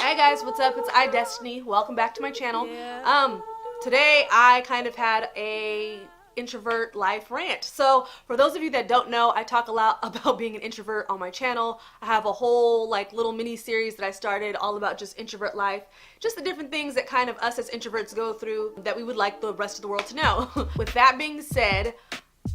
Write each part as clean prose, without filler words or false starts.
Hey guys, what's up? It's iDestiny. Welcome back to my channel. Yeah. Today I kind of had a introvert life rant. So for those of you that don't know, I talk a lot about being an introvert on my channel. I have a whole little mini series that I started all about just introvert life, just the different things that kind of us as introverts go through that we would like the rest of the world to know. With that being said,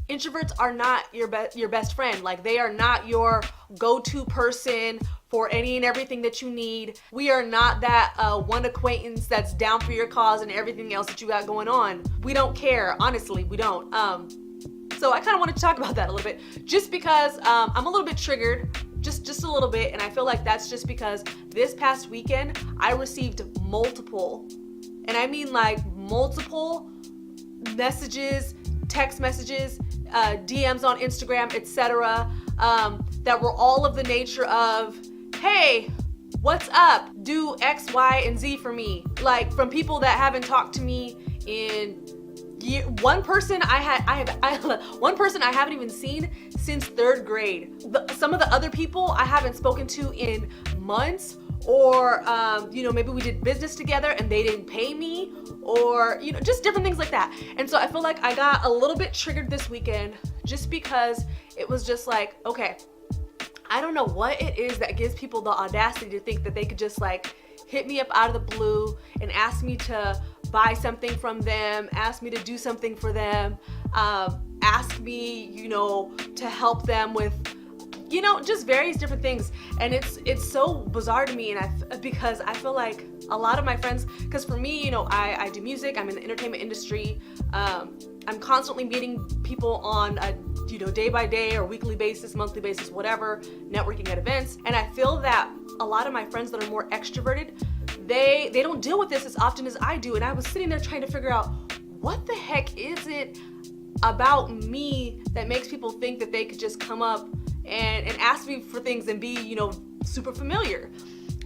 introverts are not your best friend. Like, they are not your go-to person for any and everything that you need. We are not that one acquaintance that's down for your cause and everything else that you got going on. We don't care. Honestly, we don't. So I kind of wanted to talk about that a little bit, just because I'm a little bit triggered, just a little bit, and I feel like that's just because this past weekend I received multiple, and I mean like multiple messages, text messages, DMs on Instagram, etc., that were all of the nature of, hey, what's up? Do X, Y, and Z for me. Like, from people that haven't talked to me in one person I haven't even seen since 3rd grade. Some of the other people I haven't spoken to in months, or maybe we did business together and they didn't pay me, or just different things like that. And so I feel like I got a little bit triggered this weekend, just because it was just like, okay, I don't know what it is that gives people the audacity to think that they could just hit me up out of the blue and ask me to buy something from them, ask me to do something for them, ask me, to help them with, just various different things. And it's so bizarre to me, and because I feel like a lot of my friends, because for me, I do music, I'm in the entertainment industry, I'm constantly meeting people on a day by day or weekly basis, monthly basis, whatever, networking at events. And I feel that a lot of my friends that are more extroverted, they don't deal with this as often as I do. And I was sitting there trying to figure out, what the heck is it about me that makes people think that they could just come up and ask me for things and be, super familiar.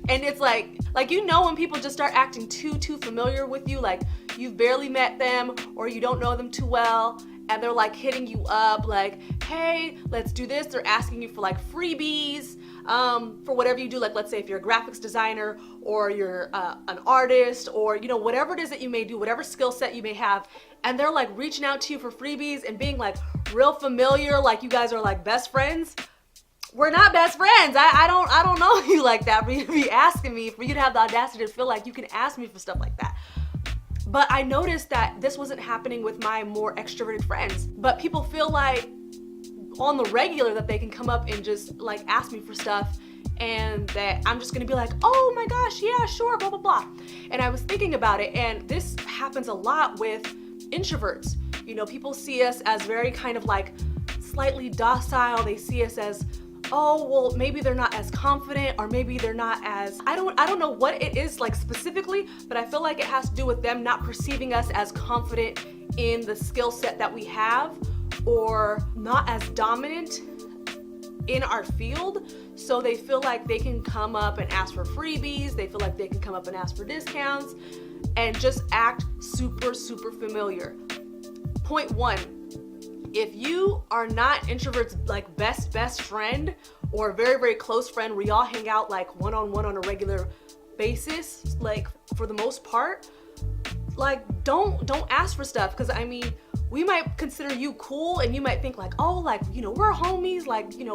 And it's like when people just start acting too familiar with you, like you've barely met them or you don't know them too well, and they're hitting you up like, hey, let's do this. They're asking you for freebies for whatever you do. Like, let's say if you're a graphics designer or you're an artist, or whatever it is that you may do, whatever skill set you may have, and they're reaching out to you for freebies and being real familiar, like you guys are best friends. We're not best friends. I don't know you like that for you to be asking me, for you to have the audacity to feel like you can ask me for stuff like that. But I noticed that this wasn't happening with my more extroverted friends. But people feel like on the regular that they can come up and just ask me for stuff, and that I'm just gonna be like, oh my gosh, yeah, sure, blah, blah, blah. And I was thinking about it, and this happens a lot with introverts. People see us as very kind of slightly docile. They see us as, oh, well, maybe they're not as confident, or maybe they're not as, I don't know what it is specifically, but I feel like it has to do with them not perceiving us as confident in the skill set that we have, or not as dominant in our field. So they feel like they can come up and ask for freebies. They feel like they can come up and ask for discounts and just act super familiar. Point 1. If you are not introvert's best friend, or very close friend where y'all hang out one-on-one on a regular basis, for the most part, don't ask for stuff. Because I mean, we might consider you cool, and you might think oh, we're homies,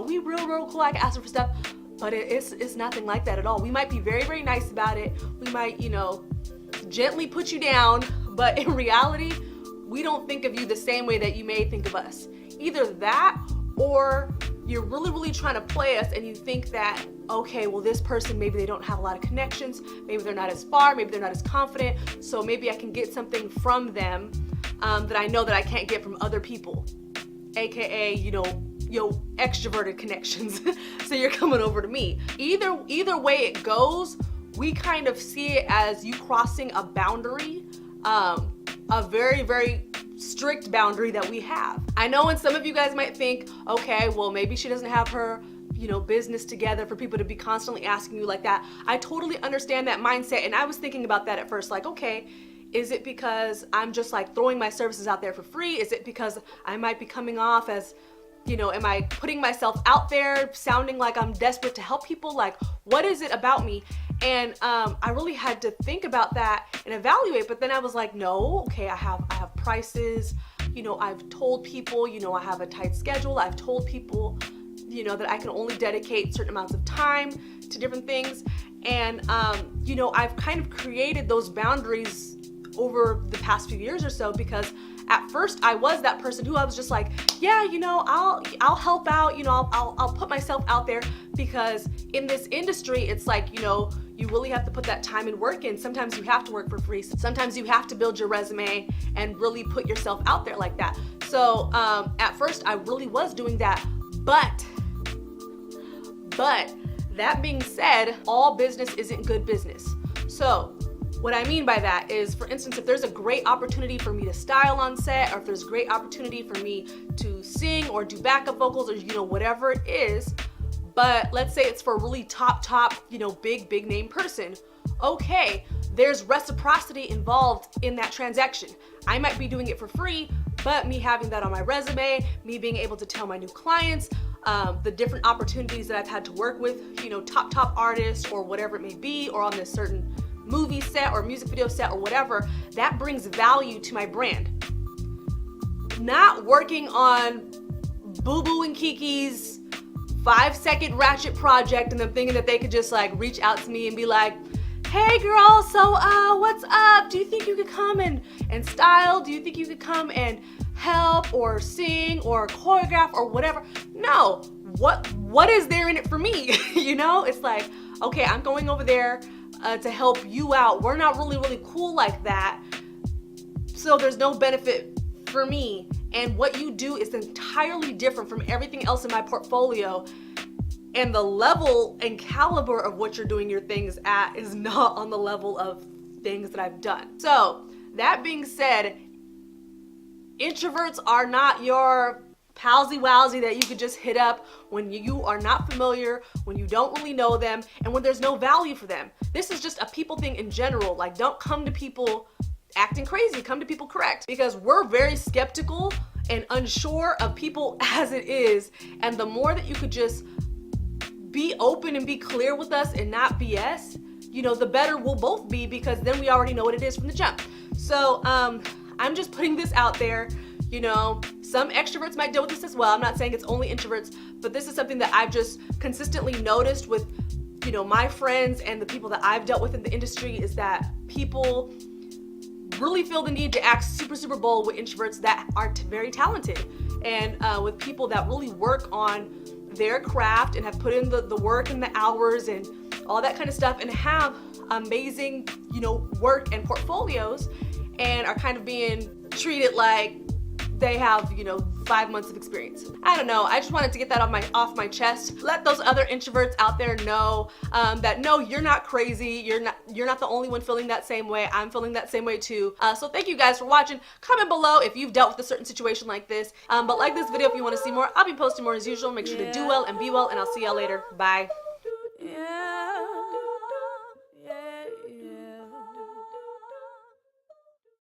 we real cool, I can ask her for stuff. But it's nothing like that at all. We might be very nice about it. We might gently put you down, but in reality, we don't think of you the same way that you may think of us. Either that, or you're really trying to play us, and you think that, okay, well, this person, maybe they don't have a lot of connections, maybe they're not as far, maybe they're not as confident, so maybe I can get something from them that I know that I can't get from other people, aka extroverted connections. So you're coming over to me. Either way it goes, we kind of see it as you crossing a boundary, a very strict boundary that we have. I know, and some of you guys might think, okay, well, maybe she doesn't have her business together for people to be constantly asking you like that. I totally understand that mindset, and I was thinking about that at first, okay, is it because I'm just throwing my services out there for free? Is it because I might be coming off as, am I putting myself out there sounding like I'm desperate to help people? What is it about me? And I really had to think about that and evaluate, but then I was like, no, okay, I have prices, you know, I've told people, you know, I have a tight schedule. I've told people, you know, that I can only dedicate certain amounts of time to different things. And, you know, I've kind of created those boundaries over the past few years or so, because at first I was that person who I was just like, yeah, you know, I'll help out, you know, I'll put myself out there, because in this industry, it's like, you know, you really have to put that time and work in. Sometimes you have to work for free. Sometimes you have to build your resume and really put yourself out there like that. So at first I really was doing that, but that being said, all business isn't good business. So what I mean by that is, for instance, if there's a great opportunity for me to style on set, or if there's a great opportunity for me to sing or do backup vocals, or, you know, whatever it is, but let's say it's for a really top, you know, big name person. Okay, there's reciprocity involved in that transaction. I might be doing it for free, but me having that on my resume, me being able to tell my new clients, the different opportunities that I've had to work with, you know, top artists or whatever it may be, or on this certain movie set or music video set or whatever, that brings value to my brand. Not working on Boo Boo and Kiki's 5-second ratchet project and them thinking that they could just like reach out to me and be like, hey girl, so what's up? Do you think you could come and style? Do you think you could come and help or sing or choreograph or whatever? No. What is there in it for me? You know, it's like, okay, I'm going over there to help you out. We're not really cool like that, so there's no benefit for me. And what you do is entirely different from everything else in my portfolio, and the level and caliber of what you're doing your things at is not on the level of things that I've done. So that being said, introverts are not your palsy-wowsy that you could just hit up when you are not familiar, when you don't really know them, and when there's no value for them. This is just a people thing in general. Like, don't come to people acting crazy, come to people correct, because we're very skeptical and unsure of people as it is. And the more that you could just be open and be clear with us and not BS, you know, the better we'll both be, because then we already know what it is from the jump. So I'm just putting this out there. You know, some extroverts might deal with this as well. I'm not saying it's only introverts, but this is something that I've just consistently noticed with, you know, my friends and the people that I've dealt with in the industry, is that people really feel the need to act super bold with introverts that are very talented, and with people that really work on their craft and have put in the work and the hours and all that kind of stuff, and have amazing, you know, work and portfolios, and are kind of being treated like they have, you know, 5 months of experience. I don't know. I just wanted to get that off my chest. Let those other introverts out there know that no, you're not crazy. You're not the only one feeling that same way. I'm feeling that same way too. So thank you guys for watching. Comment below if you've dealt with a certain situation like this. But like this video if you want to see more. I'll be posting more as usual. Make sure to do well and be well, and I'll see y'all later. Bye. Yeah.